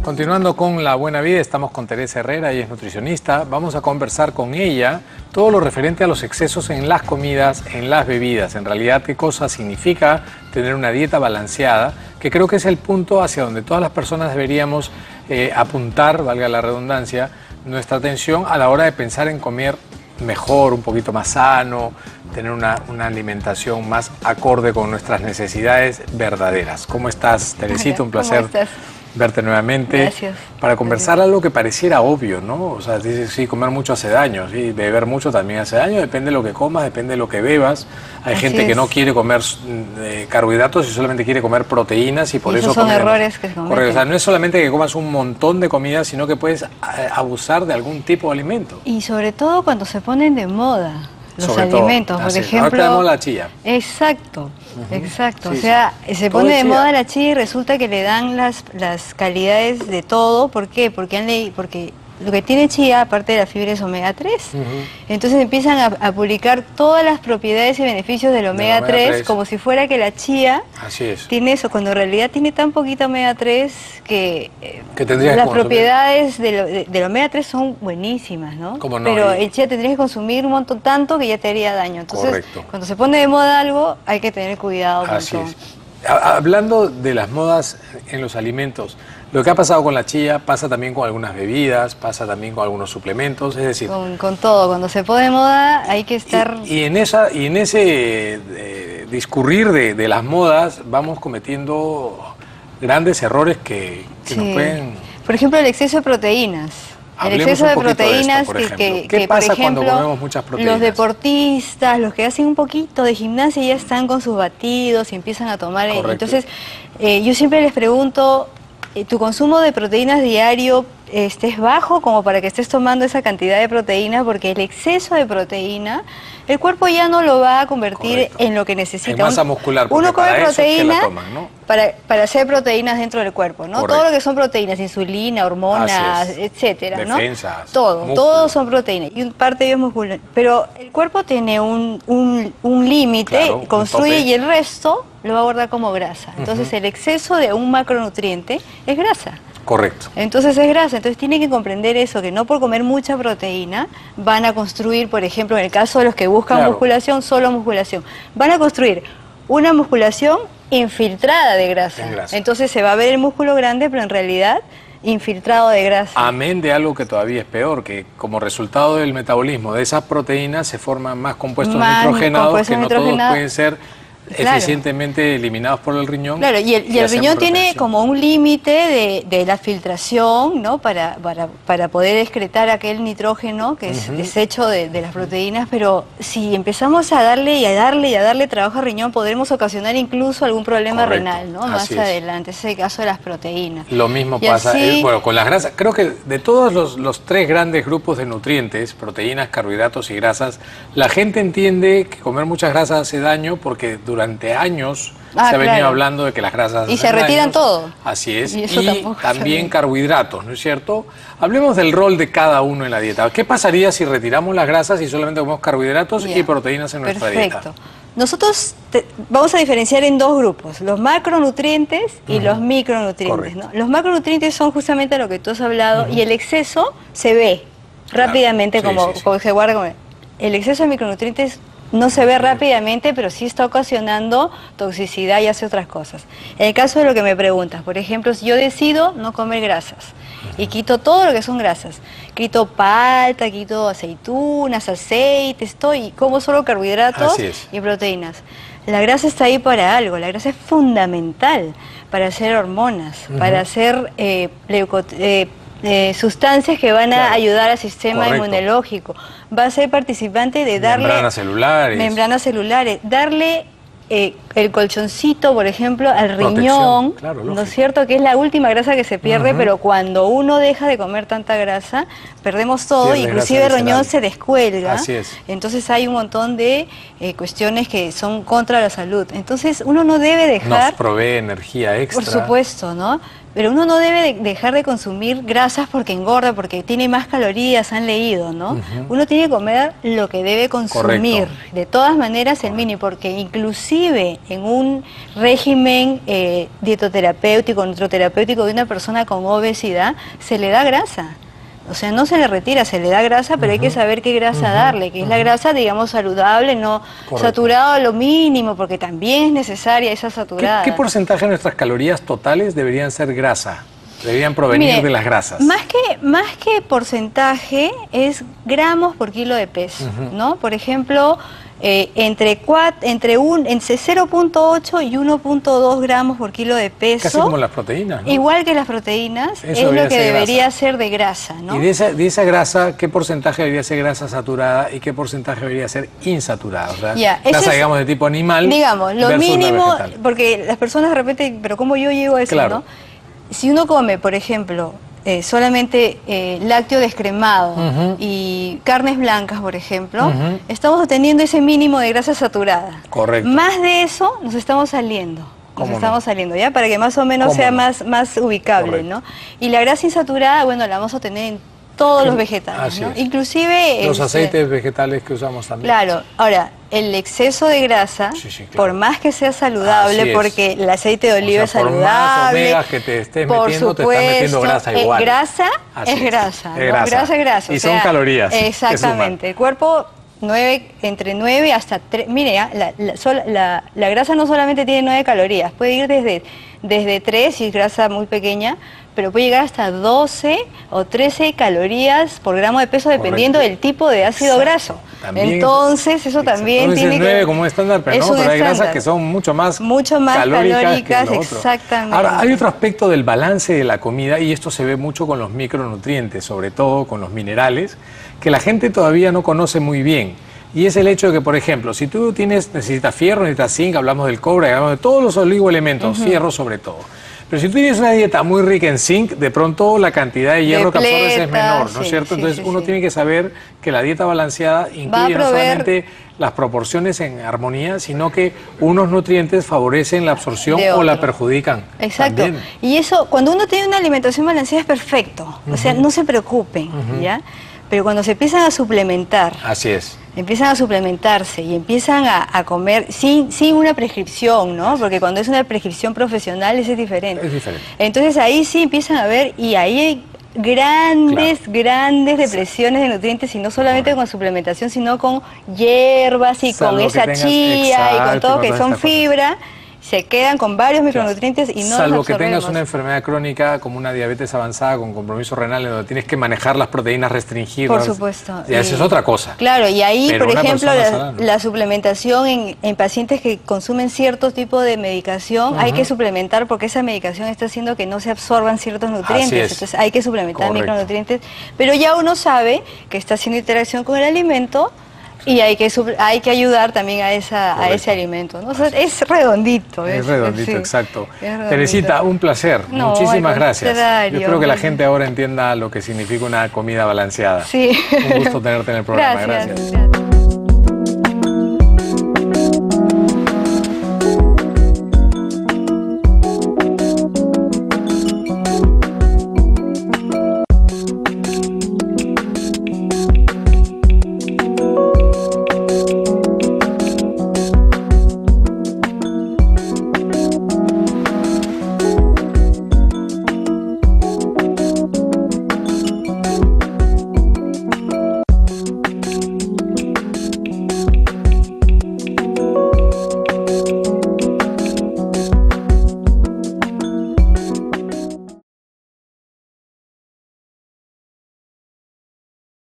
Continuando con La Buena Vida, estamos con Teresa Herrera, ella es nutricionista. Vamos a conversar con ella todo lo referente a los excesos en las comidas, en las bebidas. En realidad, qué cosa significa tener una dieta balanceada, que creo que es el punto hacia donde todas las personas deberíamos apuntar, valga la redundancia, nuestra atención a la hora de pensar en comer mejor, un poquito más sano, tener una alimentación más acorde con nuestras necesidades verdaderas. ¿Cómo estás, Teresita? Un placer. ¿Cómo estás? Verte nuevamente. Gracias. Para conversar algo que pareciera obvio, ¿no? O sea, dices, sí, comer mucho hace daño, sí, beber mucho también hace daño, depende de lo que comas, depende de lo que bebas. Hay gente que no quiere comer carbohidratos y solamente quiere comer proteínas y por eso son errores que se cometen. Correcto, o sea, no es solamente que comas un montón de comida, sino que puedes abusar de algún tipo de alimento. Y sobre todo cuando se ponen de moda los alimentos, por ejemplo. Ahora tenemos la chía. Exacto, exacto. Sí, o sea, se todo pone de chía. moda la chía y resulta que le dan las calidades de todo. ¿Por qué? Porque lo que tiene chía, aparte de la fibra, es omega 3. Entonces empiezan a publicar todas las propiedades y beneficios del omega 3 como si fuera que la chía tiene eso, cuando en realidad tiene tan poquita omega 3 que las propiedades del omega 3 son buenísimas, ¿no? ¿Cómo no? Pero el chía tendrías que consumir un montón tanto que ya te haría daño. Entonces, cuando se pone de moda algo, hay que tener cuidado. Así es. Hablando de las modas en los alimentos, lo que ha pasado con la chía pasa también con algunas bebidas, pasa también con algunos suplementos, es decir... Con todo, cuando se pone de moda hay que estar... Y en ese discurrir de las modas vamos cometiendo grandes errores que nos pueden... Por ejemplo, el exceso de proteínas. Hablemos el exceso de de proteínas esto, por ejemplo. ¿Qué pasa por ejemplo, cuando comemos muchas proteínas? Los deportistas, los que hacen un poquito de gimnasia ya están con sus batidos y empiezan a tomar. Entonces, yo siempre les pregunto, ¿tu consumo de proteínas diario es bajo como para que estés tomando esa cantidad de proteína? Porque el exceso de proteína, el cuerpo ya no lo va a convertir en lo que necesita. Es masa muscular, uno come proteína ¿no? para hacer proteínas dentro del cuerpo, ¿no? Todo lo que son proteínas, insulina, hormonas, etcétera, ¿no? Defensas, todo son proteínas y parte de ellos muscular. Pero el cuerpo tiene un límite, construye y el resto lo va a guardar como grasa. Entonces el exceso de un macronutriente es grasa. Correcto. Entonces es grasa, entonces tienen que comprender eso, que no por comer mucha proteína van a construir, por ejemplo, en el caso de los que buscan musculación, solo musculación, van a construir una musculación infiltrada de grasa. Entonces se va a ver el músculo grande, pero en realidad infiltrado de grasa. Amén de algo que todavía es peor, que como resultado del metabolismo de esas proteínas se forman más compuestos nitrogenados que no todos pueden ser eficientemente eliminados por el riñón. Claro, y el riñón tiene como un límite de la filtración, ¿no? Para poder excretar aquel nitrógeno que es desecho de las proteínas, pero si empezamos a darle y a darle trabajo al riñón, podremos ocasionar incluso algún problema renal, ¿no? Más adelante, ese es el caso de las proteínas. Lo mismo pasa bueno, con las grasas. Creo que de todos los tres grandes grupos de nutrientes, proteínas, carbohidratos y grasas, la gente entiende que comer muchas grasas hace daño porque durante años se ha venido hablando de que las grasas y se retiran todo. Así es. Y también carbohidratos, ¿no es cierto? Hablemos del rol de cada uno en la dieta. ¿Qué pasaría si retiramos las grasas y solamente comemos carbohidratos y proteínas en nuestra dieta? Perfecto. Nosotros vamos a diferenciar en dos grupos, los macronutrientes y los micronutrientes, ¿no? Los macronutrientes son justamente lo que tú has hablado y el exceso se ve rápidamente como se guarda como... El exceso de micronutrientes no se ve rápidamente, pero sí está ocasionando toxicidad y hace otras cosas. En el caso de lo que me preguntas, por ejemplo, si yo decido no comer grasas y quito todo lo que son grasas, quito palta, quito aceitunas, aceites, todo, y como solo carbohidratos y proteínas. La grasa está ahí para algo, la grasa es fundamental para hacer hormonas, para hacer sustancias que van a ayudar al sistema inmunológico. Va a ser participante de darle... Membranas celulares. Darle el colchoncito, por ejemplo, al riñón, ¿no es cierto? Que es la última grasa que se pierde, pero cuando uno deja de comer tanta grasa, perdemos todo, inclusive el riñón se descuelga. Entonces hay un montón de cuestiones que son contra la salud. Entonces uno no debe dejar... Nos provee energía extra. Por supuesto, ¿no? Pero uno no debe dejar de consumir grasas porque engorda, porque tiene más calorías, han leído, ¿no? Uno tiene que comer lo que debe consumir. De todas maneras, el mínimo, porque inclusive en un régimen dietoterapéutico, nutroterapéutico de una persona con obesidad, se le da grasa. O sea, no se le retira, se le da grasa, pero hay que saber qué grasa darle, que es la grasa, digamos, saludable, no saturada a lo mínimo, porque también es necesaria esa saturada. ¿Qué porcentaje de nuestras calorías totales deberían ser grasa? Deberían provenir de las grasas. Más que porcentaje, es gramos por kilo de peso, ¿no? Por ejemplo, entre 0.8 y 1.2 gramos por kilo de peso. Casi como las proteínas, ¿no? Igual que las proteínas, es lo que debería ser de grasa, ¿no? Y de esa grasa, ¿qué porcentaje debería ser grasa saturada y qué porcentaje debería ser insaturada? O sea, grasa, digamos, de tipo animal. Digamos, lo mínimo, porque las personas de repente, pero ¿cómo yo llego a eso, no? Si uno come, por ejemplo, solamente lácteo descremado y carnes blancas, por ejemplo, estamos obteniendo ese mínimo de grasa saturada. Correcto. Más de eso nos estamos saliendo. ¿Ya? Para que más o menos sea más ubicable, ¿no? Y la grasa insaturada, bueno, la vamos a obtener en todos los vegetales, ¿no? Inclusive los aceites vegetales que usamos también. Claro, ahora, el exceso de grasa, por más que sea saludable, porque el aceite de oliva es saludable, por más omegas que te estés metiendo, te estás metiendo grasa igual. Grasa es grasa, ¿no? Grasa es grasa. Y son calorías. Exactamente. El cuerpo entre 9 hasta 3, mire, la grasa no solamente tiene 9 calorías, puede ir desde 3, si es grasa muy pequeña, pero puede llegar hasta 12 o 13 calorías por gramo de peso, dependiendo del tipo de ácido graso. Entonces, eso también tiene 9 como estándar, pero hay grasas que son mucho más calóricas, exactamente. Ahora, hay otro aspecto del balance de la comida, y esto se ve mucho con los micronutrientes, sobre todo con los minerales, que la gente todavía no conoce muy bien. Y es el hecho de que, por ejemplo, si tú necesitas fierro, necesitas zinc, hablamos del cobre, hablamos de todos los oligoelementos, fierro sobre todo. Pero si tú tienes una dieta muy rica en zinc, de pronto la cantidad de hierro que absorbes es menor, ¿no es cierto? Entonces uno tiene que saber que la dieta balanceada incluye no solamente las proporciones en armonía, sino que unos nutrientes favorecen la absorción o la perjudican. Exacto. También. Y eso, cuando uno tiene una alimentación balanceada es perfecto. O sea, no se preocupen, ¿ya? Pero cuando se empiezan a suplementar... Así es. Empiezan a suplementarse y empiezan a comer sin una prescripción, ¿no? Porque cuando es una prescripción profesional es diferente. Es diferente. Entonces ahí sí empiezan a ver, y ahí hay grandes depresiones de nutrientes, y no solamente con suplementación, sino con hierbas y con esa chía y con todo que son fibra. Se quedan con varios micronutrientes y no salvo los absorbemos. que tengas una enfermedad crónica como una diabetes avanzada con compromiso renal, en donde tienes que manejar las proteínas restringidas. Por supuesto. Y eso es otra cosa. Claro, y ahí, por ejemplo, la suplementación en pacientes que consumen cierto tipo de medicación, hay que suplementar, porque esa medicación está haciendo que no se absorban ciertos nutrientes. Entonces hay que suplementar micronutrientes. Pero ya uno sabe que está haciendo interacción con el alimento, y hay que ayudar también a ese alimento, ¿no? O sea, es redondito. Es redondito, exacto. Teresita, un placer. Muchísimas gracias. Yo espero que la gente ahora entienda lo que significa una comida balanceada. Sí. Un gusto tenerte en el programa. Gracias.